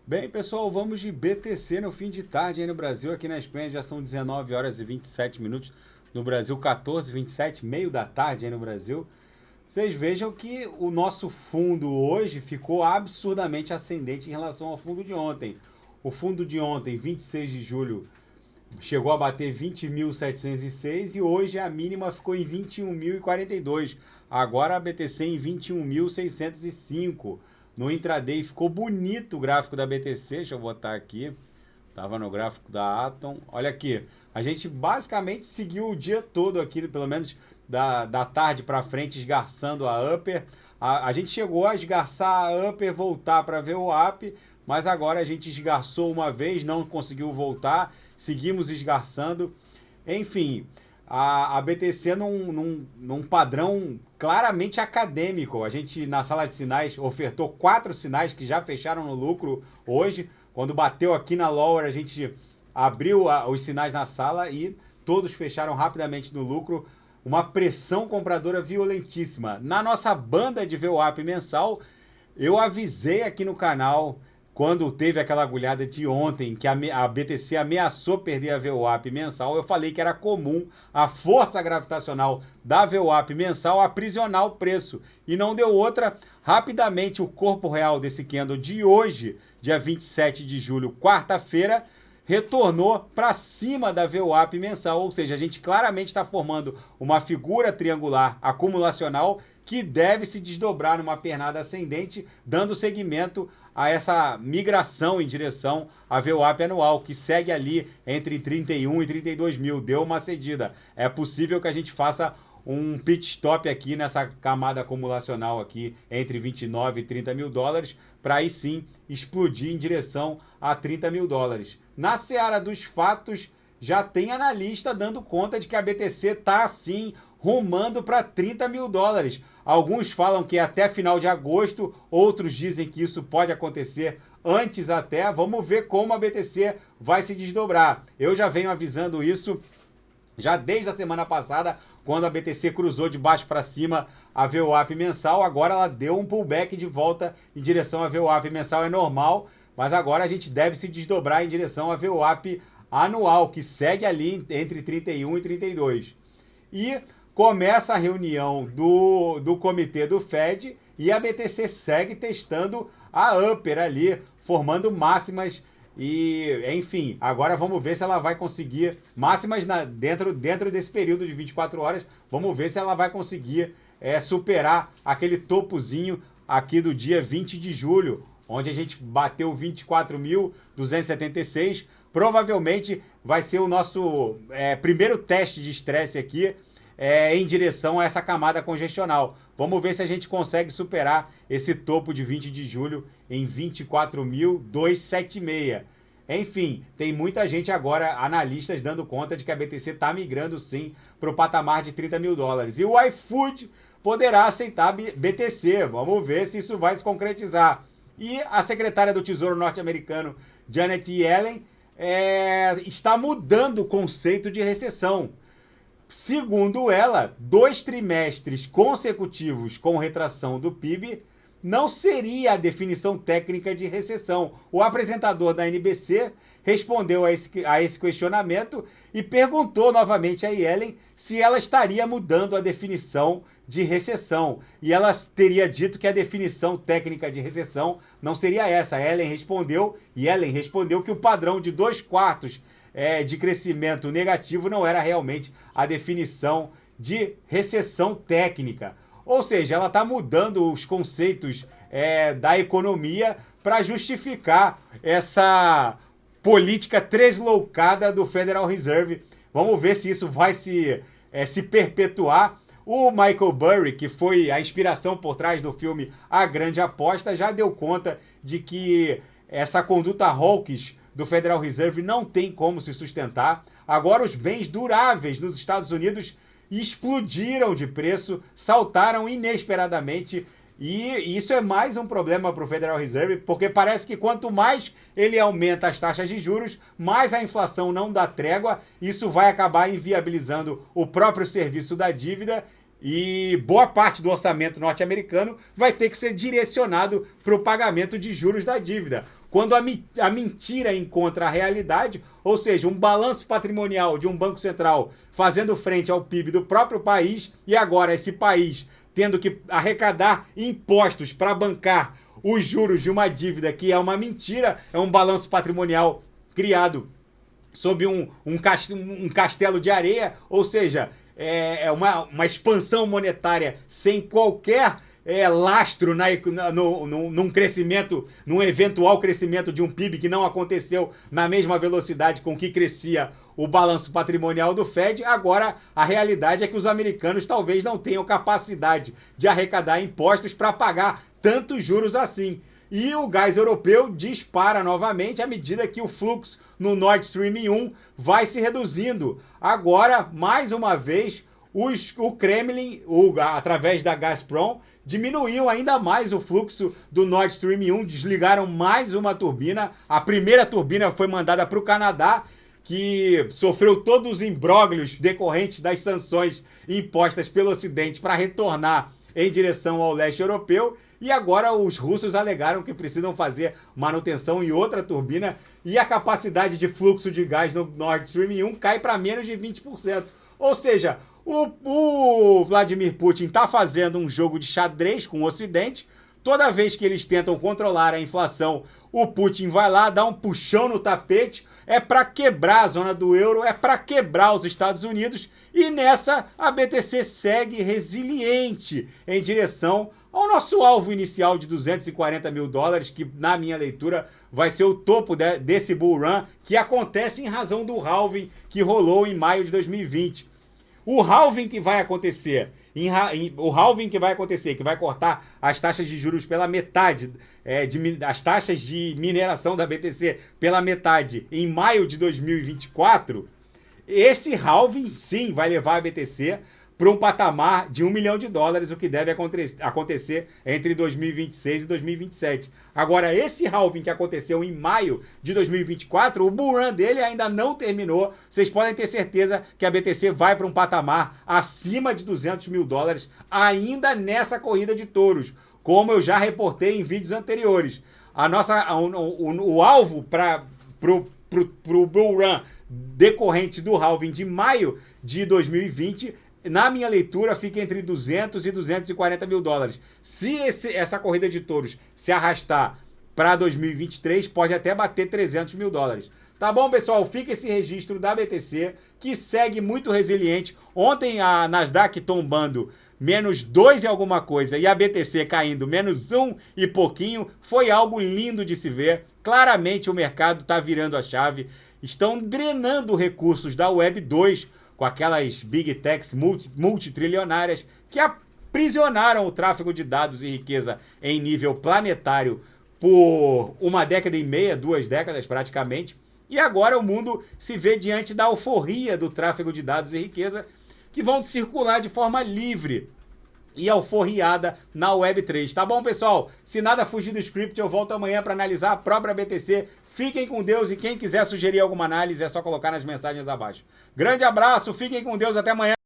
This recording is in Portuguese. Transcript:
Bem, pessoal, vamos de BTC no fim de tarde aí no Brasil. Aqui na Espanha já são 19 horas e 27 minutos. No Brasil, 14 e 27, meio da tarde aí no Brasil. Vocês vejam que o nosso fundo hoje ficou absurdamente ascendente em relação ao fundo de ontem. O fundo de ontem, 26 de julho, chegou a bater 20.706 e hoje a mínima ficou em 21.042. Agora a BTC em 21.605. No intraday ficou bonito o gráfico da BTC, deixa eu botar aqui. Tava no gráfico da Atom. Olha aqui, a gente basicamente seguiu o dia todo aqui, pelo menos da tarde para frente, esgarçando a Upper. A gente chegou a esgarçar a Upper, voltar para ver o VWAP, mas agora a gente esgarçou uma vez, não conseguiu voltar, seguimos esgarçando. Enfim, a BTC num padrão claramente acadêmico. A gente, na sala de sinais, ofertou 4 sinais que já fecharam no lucro hoje. Quando bateu aqui na lower, a gente abriu os sinais na sala e todos fecharam rapidamente no lucro. Uma pressão compradora violentíssima. Na nossa banda de VWAP mensal, eu avisei aqui no canal, quando teve aquela agulhada de ontem, que a BTC ameaçou perder a VWAP mensal, eu falei que era comum a força gravitacional da VWAP mensal aprisionar o preço. E não deu outra. Rapidamente, o corpo real desse candle de hoje, dia 27 de julho, quarta-feira, retornou para cima da VWAP mensal, ou seja, a gente claramente está formando uma figura triangular acumulacional que deve se desdobrar numa pernada ascendente, dando seguimento a essa migração em direção à VWAP anual, que segue ali entre 31 e 32 mil, deu uma cedida. É possível que a gente faça um pit stop aqui nessa camada acumulacional aqui entre 29 e 30 mil dólares, para aí sim explodir em direção a 30 mil dólares. Na seara dos fatos, já tem analista dando conta de que a BTC está assim rumando para 30 mil dólares. Alguns falam que é até final de agosto, outros dizem que isso pode acontecer antes até. Vamos ver como a BTC vai se desdobrar. Eu já venho avisando isso já desde a semana passada, quando a BTC cruzou de baixo para cima a VWAP mensal. Agora ela deu um pullback de volta em direção à VWAP mensal, é normal, mas agora a gente deve se desdobrar em direção à VWAP anual, que segue ali entre 31 e 32. E começa a reunião do comitê do Fed e a BTC segue testando a Upper ali, formando máximas. E, enfim, agora vamos ver se ela vai conseguir máximas dentro desse período de 24 horas. Vamos ver se ela vai conseguir superar aquele topozinho aqui do dia 20 de julho, onde a gente bateu 24.276. Provavelmente vai ser o nosso primeiro teste de estresse aqui em direção a essa camada congestional. Vamos ver se a gente consegue superar esse topo de 20 de julho em 24.276. Enfim, tem muita gente agora, analistas, dando conta de que a BTC está migrando sim para o patamar de 30 mil dólares. E o iFood poderá aceitar BTC. Vamos ver se isso vai se concretizar. E a secretária do Tesouro norte-americano, Janet Yellen, está mudando o conceito de recessão. Segundo ela, 2 trimestres consecutivos com retração do PIB não seria a definição técnica de recessão. O apresentador da NBC respondeu a esse questionamento e perguntou novamente a Yellen se ela estaria mudando a definição de recessão. E ela teria dito que a definição técnica de recessão não seria essa. Yellen respondeu que o padrão de 2/4 de crescimento negativo não era realmente a definição de recessão técnica. Ou seja, ela está mudando os conceitos da economia para justificar essa política tresloucada do Federal Reserve. Vamos ver se isso vai se perpetuar. O Michael Burry, que foi a inspiração por trás do filme A Grande Aposta, já deu conta de que essa conduta hawkish do Federal Reserve não tem como se sustentar. Agora os bens duráveis nos Estados Unidos explodiram de preço, saltaram inesperadamente, e isso é mais um problema para o Federal Reserve, porque parece que quanto mais ele aumenta as taxas de juros, mais a inflação não dá trégua. Isso vai acabar inviabilizando o próprio serviço da dívida e boa parte do orçamento norte-americano vai ter que ser direcionado para o pagamento de juros da dívida. quando a mentira encontra a realidade, ou seja, um balanço patrimonial de um banco central fazendo frente ao PIB do próprio país, e agora esse país tendo que arrecadar impostos para bancar os juros de uma dívida que é uma mentira, é um balanço patrimonial criado sob um castelo de areia, ou seja, é uma expansão monetária sem qualquer lastro num crescimento, num eventual crescimento de um PIB que não aconteceu na mesma velocidade com que crescia o balanço patrimonial do Fed. Agora, a realidade é que os americanos talvez não tenham capacidade de arrecadar impostos para pagar tantos juros assim. E o gás europeu dispara novamente à medida que o fluxo no Nord Stream 1 vai se reduzindo. Agora, mais uma vez, o Kremlin, através da Gazprom, diminuiu ainda mais o fluxo do Nord Stream 1, desligaram mais uma turbina. A primeira turbina foi mandada para o Canadá, que sofreu todos os imbróglios decorrentes das sanções impostas pelo Ocidente para retornar em direção ao leste europeu. E agora os russos alegaram que precisam fazer manutenção em outra turbina e a capacidade de fluxo de gás no Nord Stream 1 cai para menos de 20%. Ou seja, o Vladimir Putin está fazendo um jogo de xadrez com o Ocidente. Toda vez que eles tentam controlar a inflação, o Putin vai lá, dá um puxão no tapete, é para quebrar a zona do euro, é para quebrar os Estados Unidos, e nessa a BTC segue resiliente em direção ao nosso alvo inicial de 240 mil dólares, que na minha leitura vai ser o topo desse bull run, que acontece em razão do halving que rolou em maio de 2020. O halving que vai acontecer, que vai cortar as taxas de juros pela metade, as taxas de mineração da BTC pela metade em maio de 2024, esse halving sim vai levar a BTC para um patamar de $1 milhão, o que deve acontecer entre 2026 e 2027. Agora, esse halving que aconteceu em maio de 2024, o bull run dele ainda não terminou. Vocês podem ter certeza que a BTC vai para um patamar acima de $200 mil ainda nessa corrida de touros, como eu já reportei em vídeos anteriores. O alvo para o bull run decorrente do halving de maio de 2020, na minha leitura, fica entre 200 e 240 mil dólares. Se essa corrida de touros se arrastar para 2023, pode até bater 300 mil dólares. Tá bom, pessoal? Fica esse registro da BTC, que segue muito resiliente. Ontem a Nasdaq tombando menos 2 e alguma coisa e a BTC caindo menos 1 e pouquinho. Foi algo lindo de se ver. Claramente o mercado está virando a chave. Estão drenando recursos da Web 2, com aquelas big techs multitrilionárias que aprisionaram o tráfego de dados e riqueza em nível planetário por 1 década e meia, 2 décadas praticamente. E agora o mundo se vê diante da euforia do tráfego de dados e riqueza, que vão circular de forma livre e alforriada na Web3. Tá bom, pessoal? Se nada fugir do script, eu volto amanhã para analisar a própria BTC. Fiquem com Deus, e quem quiser sugerir alguma análise é só colocar nas mensagens abaixo. Grande abraço, fiquem com Deus, até amanhã.